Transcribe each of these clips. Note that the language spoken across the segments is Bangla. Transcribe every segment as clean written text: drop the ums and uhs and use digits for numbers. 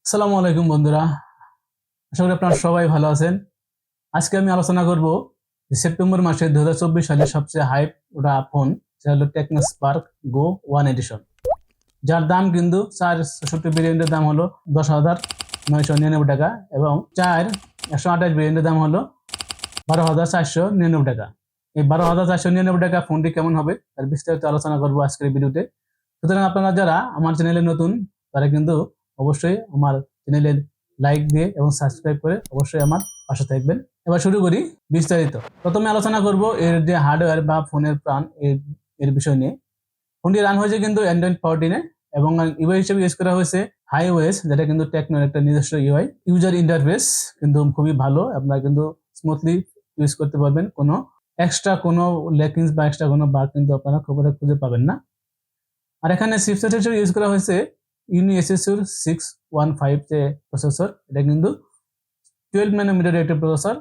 আসসালামু আলাইকুম বন্ধুরা, আশা করি আপনারা সবাই ভালো আছেন। আজকে আমি আলোচনা করব যে সেপ্টেম্বর মাসে 2024 সালের সবচেয়ে হাইপ ওটা ফোন, সেটা হলো টেকনো স্পার্ক গো 1 এডিশন, যার দাম কিন্তু 466 ভেরিয়েন্টের দাম হলো 10,999 টাকা এবং 128 ভেরিয়েন্টের দাম হলো 12,499 টাকা। এই 12,499 টাকা ফোনটি কেমন হবে তার বিস্তারিত আলোচনা করবো আজকের ভিডিওতে। সুতরাং আপনারা যারা আমার চ্যানেলে নতুন তারা কিন্তু অবশ্যই আমার চ্যানেলে লাইক দিয়ে এবং সাবস্ক্রাইব করে অবশ্যই আমার পাশে থাকবেন। এবার শুরু করি বিস্তারিত। প্রথমে আলোচনা করব এর যে হার্ডওয়্যার বা ফোনের প্রাণ এর বিষয় নিয়ে। ফোনটি রান হয়েছে কিন্তু অ্যান্ড্রয়েড 14-এ এবং ইউআই হিসেবে ইউজ করা হয়েছে হাইওয়েস, যেটা কিন্তু টেকনোর একটা নিজস্ব ইউআই। ইউজার ইন্টারফেস কিন্তু খুবই ভালো, আপনারা কিন্তু স্মুথলি ইউজ করতে পারবেন। কোনো এক্সট্রা কোনো ল্যাকিংস বা এক্সট্রা কোনো বাগ কিন্তু আপনারা খুঁজে পাবেন না। আর এখানে চিপসেট হিসেবে ইউজ করা হয়েছে ইউনিএসএসির 615 যে প্রসেসর, এটা কিন্তু 12 ন্যানোমিটার একটা প্রসেসর।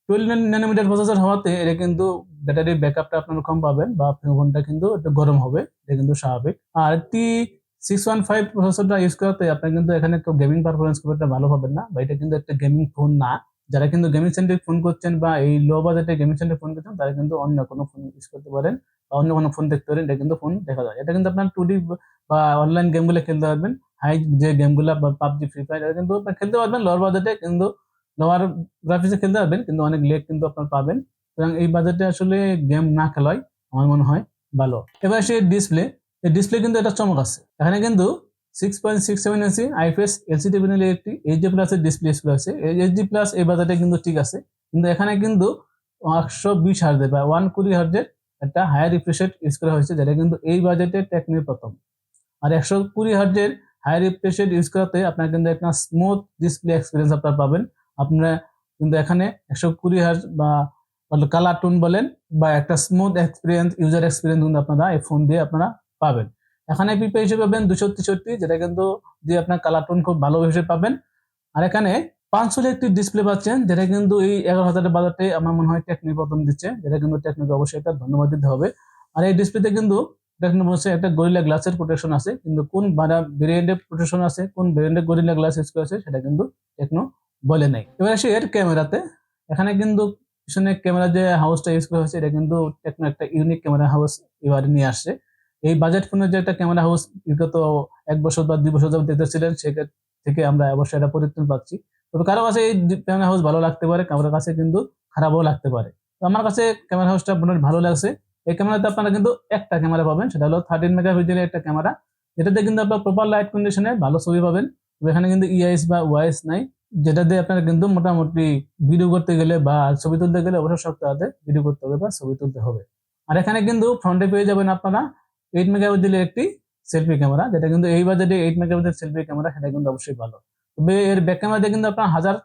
12 ন্যানোমিটার প্রসেসর হওয়াতে এটা কিন্তু ব্যাটারি ব্যাকআপটা আপনারা কম পাবেন বা ফোনটা কিন্তু একটু গরম হবে, এটা কিন্তু স্বাভাবিক। আর T615 প্রসেসরটা ইউজ করাতে আপনি কিন্তু এখানে গেমিং পারফরমেন্স খুব একটা ভালো পাবেন না, বা এটা কিন্তু একটা গেমিং ফোন না। যারা কিন্তু গেমিং সেন্ট্রিক ফোন করছেন বা এই লো বাজেটে গেমিং সেন্ট্রিক ফোন করছেন তারা কিন্তু অন্য কোনো ফোন ইউজ করতে পারেন বা অন্য কোনো ফোন দেখতে পারেন। এটা কিন্তু ফোন দেখা যায়, এটা কিন্তু আপনার 2D বা অনলাইন গেমগুলো খেলতে পারবেন। হাই যে গেমগুলো বা পাবজি, ফ্রি ফায়ার, এটা কিন্তু আপনি খেলতে পারবেন লোয়ার বাজেটে, কিন্তু লোয়ার গ্রাফিক্সে খেলতে পারবেন, কিন্তু অনেক লেগ কিন্তু আপনার পাবেন। সুতরাং এই বাজেটে আসলে গেম না খেলাই আমার মনে হয় ভালো। এবার সে ডিসপ্লে, এই ডিসপ্লে কিন্তু একটা চমক আছে। এখানে কিন্তু 6.67 ইঞ্চি আইপিএস এলসিডি প্যানেলের একটি এইচডি প্লাসের ডিসপ্লে ইউজ করা আছে। এই এইচডি প্লাস এই বাজেটে কিন্তু ঠিক আছে, কিন্তু এখানে কিন্তু 120 হার্জের বা 120 হার্জের একটা হায়ার রিফ্রেশ রেট ইউজ করা হয়েছে, যেটা কিন্তু এই বাজেটে টেকনোর প্রথম। আর 120 হার্জের হাই রিফ্রেশ রেট ইউজ করাতে আপনার কিন্তু একটা স্মুথ ডিসপ্লে এক্সপিরিয়েন্স আপনারা পাবেন। আপনারা কিন্তু এখানে 120 হার্জ বা কালার টোন বলেন বা একটা স্মুথ এক্সপিরিয়েন্স, ইউজার এক্সপিরিয়েন্স কিন্তু আপনারা এই ফোন দিয়ে আপনারা পাবেন। এখানে পিপি হিসেবে পাবেন 263, যেটা কিন্তু দিয়ে আপনার কালার টোন খুব ভালো হিসেবে পাবেন। আর এখানে 500 একটি ডিসপ্লে পাচ্ছেন, যেটা কিন্তু এই 11,000 বাজারে আমার মনে হয় টেকনিক প্রথম দিচ্ছে, যেটা কিন্তু টেকনিকে অবশ্যই একটা ধন্যবাদ দিতে হবে। আর এই ডিসপ্লেতে কিন্তু টেকনো বলছে একটা গরিলা গ্লাসের প্রোটেকশন আছে, কিন্তু কোন ভেরিয়েন্টের প্রোটেকশন আছে, কোন ভেরিয়েন্টের গরিলা গ্লাস ইউজ করেছে সেটা কিন্তু টেকনো বলে নাই। এবার আসি এর ক্যামেরাতে। এখানে কিন্তু পিছনে ক্যামেরা যে হাউসটা ইউজ করা হয়েছে এটা কিন্তু টেকনো একটা ইউনিক ক্যামেরা হাউস এবারে নিয়ে আসছে। এই বাজেট ফোনের যে একটা ক্যামেরা হাউস বিগত 1 বছর বা 2 বছর যাবত দেখতেছিলেন, সেটা থেকে আমরা অবশ্যই এটা পরিত্রাণ পাচ্ছি। তবে কারো কাছে এই ক্যামেরা হাউস ভালো লাগতে পারে, কারোর কাছে কিন্তু খারাপও লাগতে পারে। তো আমার কাছে ক্যামেরা হাউসটা মোটামুটি ভালো লাগছে। এই ক্যামেরাতে আপনারা কিন্তু একটা ক্যামেরা পাবেন, সেটা হলো 13 মেগাপিক্সেলের একটা ক্যামেরা, যেটাতে কিন্তু আপনার প্রপার লাইট কন্ডিশনে ভালো ছবি পাবেন। তবে এখানে কিন্তু ইআইএস বা ওআইএস নাই, যেটা দিয়ে আপনারা কিন্তু মোটামুটি ভিডিও করতে গেলে বা ছবি তুলতে গেলে অবশ্যই শক্ত হাতে ভিডিও করতে হবে বা ছবি তুলতে হবে। আর এখানে কিন্তু ফ্রন্টে পেয়ে যাবেন আপনারা 8 মেগাপিক্সেলের একটি সেলফি ক্যামেরা, যেটা কিন্তু এই বাজেটে 8 মেগাপিক্সেল সেলফি ক্যামেরা, সেটা কিন্তু অবশ্যই ভালো। তবে এর ব্যাক ক্যামেরাতে কিন্তু আপনার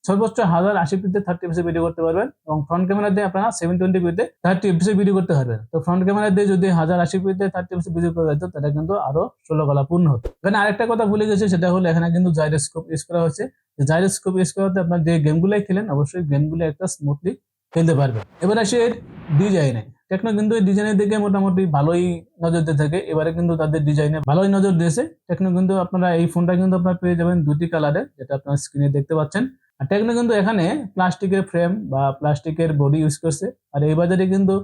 সর্বোচ্চ 1080p-তে 30fps ভিডিও করতে পারবেন এবং ফ্রন্ট ক্যামেরা দিয়ে আপনারা 720p-তে 30fps ভিডিও করতে পারবেন। তো ফ্রন্ট ক্যামেরা দিয়ে যদি 1080p-তে 30fps ভিডিও করা যেত তাহলে কিন্তু আরো 16 কলা পূর্ণ হতো। এখানে আরেকটা কথা ভুলে গেছি, সেটা হলো এখানে কিন্তু জাইরোস্কোপ ইউজ করা হয়েছে। জাইরোস্কোপ ইউজ করাতে আপনার যে গেমগুলাই খেলেন অবশ্যই গেমগুলো একটা স্মুথলি খেলতে পারবেন। এবার আসি এর ডিজাইনে। টেকনো কিন্তু এই ডিজাইনের দিকে মোটামুটি ভালোই নজর দিয়ে থাকে, এবারে কিন্তু তাদের ডিজাইনে ভালোই নজর দিয়েছে টেকনো। কিন্তু আপনারা এই ফোনটা কিন্তু আপনারা পেয়ে যাবেন দুটি কালারে, যেটা আপনার স্ক্রিনে দেখতে পাচ্ছেন। আর টেকনো কিন্তু এখানে প্লাস্টিকের ফ্রেম বা প্লাস্টিকের বডি ইউজ করছে, আর এই বাজারে কিন্তু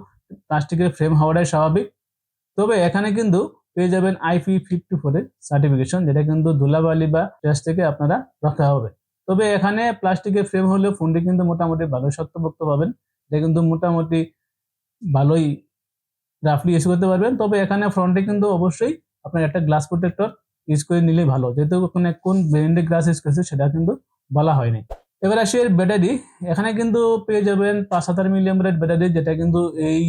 প্লাস্টিকের ফ্রেম হওয়াটাই স্বাভাবিক। তবে এখানে কিন্তু পেয়ে যাবেন IP54 এর সার্টিফিকেশন, যেটা কিন্তু ধুলাবালি বা ড্যাশ থেকে আপনারা রক্ষা হবে। তবে এখানে প্লাস্টিকের ফ্রেম হলেও ফোনটি কিন্তু মোটামুটি ভালো শক্তপোক্ত পাবেন, এটা কিন্তু মোটামুটি ভালোই রাফলি ইউজ করতে পারবেন। তবে এখানে ফ্রন্টে কিন্তু অবশ্যই আপনার একটা গ্লাস প্রোটেক্টর ইউজ করে নিলেই ভালো, যেহেতু কোন ব্র্যান্ডের গ্লাস ইউজ করছে সেটা কিন্তু বলা হয়নি। এবার আসি এর ব্যাটারি। এখানে কিন্তু পেয়ে যাবেন 5000 মিলিঅ্যাম্পিয়ার ব্যাটারি, যেটা কিন্তু এই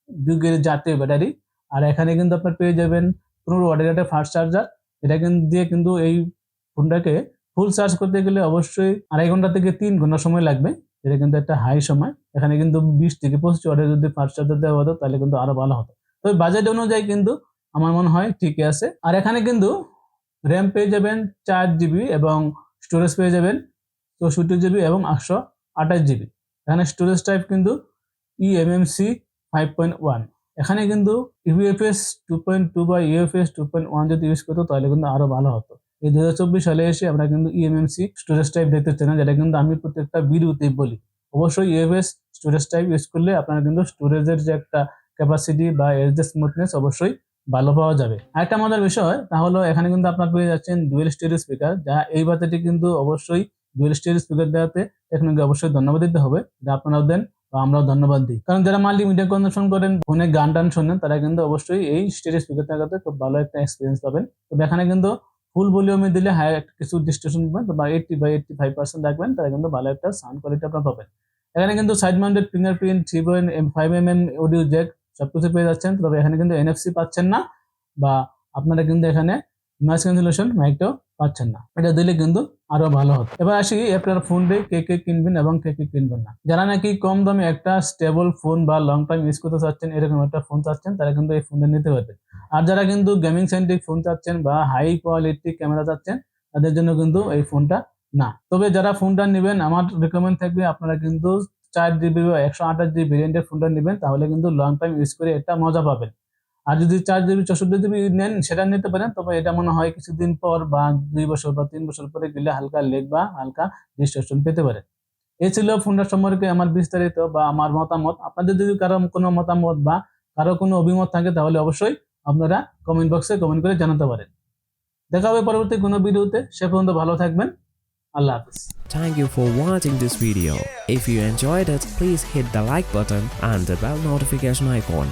যুগের জাতীয় ব্যাটারি। আর এখানে কিন্তু আপনার পেয়ে যাবেন 15 ওয়াটের একটা ফাস্ট চার্জার, যেটা কিন্তু দিয়ে কিন্তু এই ফোনটাকে ফুল চার্জ করতে গেলে অবশ্যই 2.5 ঘন্টা থেকে 3 ঘন্টা সময় লাগবে, এটা কিন্তু একটা হাই সময়। এখানে কিন্তু 20 থেকে 25 ওয়াটের যদি ফাস্ট চার্জার দেওয়া হতো তাহলে কিন্তু আরো ভালো হতো। তবে বাজেট অনুযায়ী কিন্তু আমার মনে হয় ঠিকই আছে। আর এখানে কিন্তু র্যাম পেয়ে যাবেন 4 জিবি এবং স্টোরেজ পেয়ে যাবেন 64 জিবি এবং 828 জিবি। এখানে স্টোরেজ টাইপ কিন্তু eMMC 5.1। এখানে কিন্তু UFS 2.2 বা UFS 2.1 যদি ইউজ করতো তাহলে কিন্তু আরো ভালো হতো। এই 2024 সালে এসে আমরা কিন্তু ইএমএমসি স্টোরেজ টাইপ দেখতে চাই না, যেটা কিন্তু আমি প্রত্যেকটা ভিডিওতেই বলি। অবশ্যই ইউএফএস স্টোরেজ টাইপ ইউজ করলে আপনারা কিন্তু স্টোরেজের যে একটা ক্যাপাসিটি বা এর যে স্মুথনেস অবশ্যই ভালো পাওয়া যাবে। আরেকটা মজার বিষয় তা হলো এখানে কিন্তু আপনারা পেয়ে যাচ্ছেন ডুয়েল স্টেরিও স্পিকার, যা এই বাতিটি কিন্তু অবশ্যই ডুয়েল স্টেরিও স্পিকার দেওয়াতে টেকনোকে অবশ্যই ধন্যবাদ দিতে হবে, যা আপনারাও দেন বা আমরাও ধন্যবাদ দিই। কারণ যারা মাল্টিমিডিয়া কনজাম্পশন করেন, ফোনে গান টান শোনেন, তারা কিন্তু অবশ্যই এই স্টেরিও স্পিকার থাকাতে খুব ভালো একটা এক্সপিরিয়েন্স পাবেন। তবে এখানে কিন্তু ফুল ভলিউমে দিলে হাই কিছু ডিস্টরশন পাবেন, বা 80 বা 85% রাখবেন, তারা কিন্তু ভালো একটা সাউন্ড কোয়ালিটি আপনারা পাবেন। এখানে কিন্তু side mounted fingerprint, 3.5mm audio Jack সবকিছু পেয়ে যাচ্ছেন। তবে এখানে কিন্তু এনএফসি পাচ্ছেন না, বা আপনারা কিন্তু এখানে নয়েজ ক্যান্সেলেশন মাইকটাও পাচ্ছেন না। এটা দিলে কিন্তু আরো ভালো হতো। এবার আসি আপনার ফোন দিয়ে কে কে কিনবেন এবং কে কে কিনবেন না। যারা নাকি কম দামে একটা স্টেবল ফোন বা লং টাইম ইউজ করতে চাচ্ছেন, এরকম একটা ফোন চাচ্ছেন, তারা কিন্তু এই ফোনটা নিতে পারবে। আর যারা কিন্তু গেমিং সেন্ট্রিক ফোন চাচ্ছেন বা হাই কোয়ালিটি ক্যামেরা চাচ্ছেন, তাদের জন্য কিন্তু এই ফোনটা না। তবে যারা ফোনটা নেবেন, আমার রেকমেন্ড থাকবে আপনারা কিন্তু 4GB বা 128GB ভেরিয়েন্টের ফোনটা নেবেন, তাহলে কিন্তু লং টাইম ইউজ করে একটা মজা পাবেন। আর যদি 4GB 64GB নেন, সেটা নিতে পারেন। তবে এটা মনে হয় কিছুদিন পর বা 2 বছর বা 3 বছর পরে গেলে হালকা লেগ বা হালকা ডিস্টরশন পেতে পারে। এই ছিল ফোনটার সম্পর্কে আমার বিস্তারিত বা আমার মতামত। আপনাদের যদি কারো কোনো মতামত বা কারো কোনো অভিমত থাকে, তাহলে অবশ্যই আপনারা কমেন্ট বক্সে কমেন্ট করে জানাতে পারেন। দেখা হবে পরবর্তী কোনো ভিডিওতে। সে পর্যন্ত ভালো থাকবেন। আল্লাহ হাফিজ। Thank you for watching this video. If you enjoyed it, please hit the like button and the bell notification icon.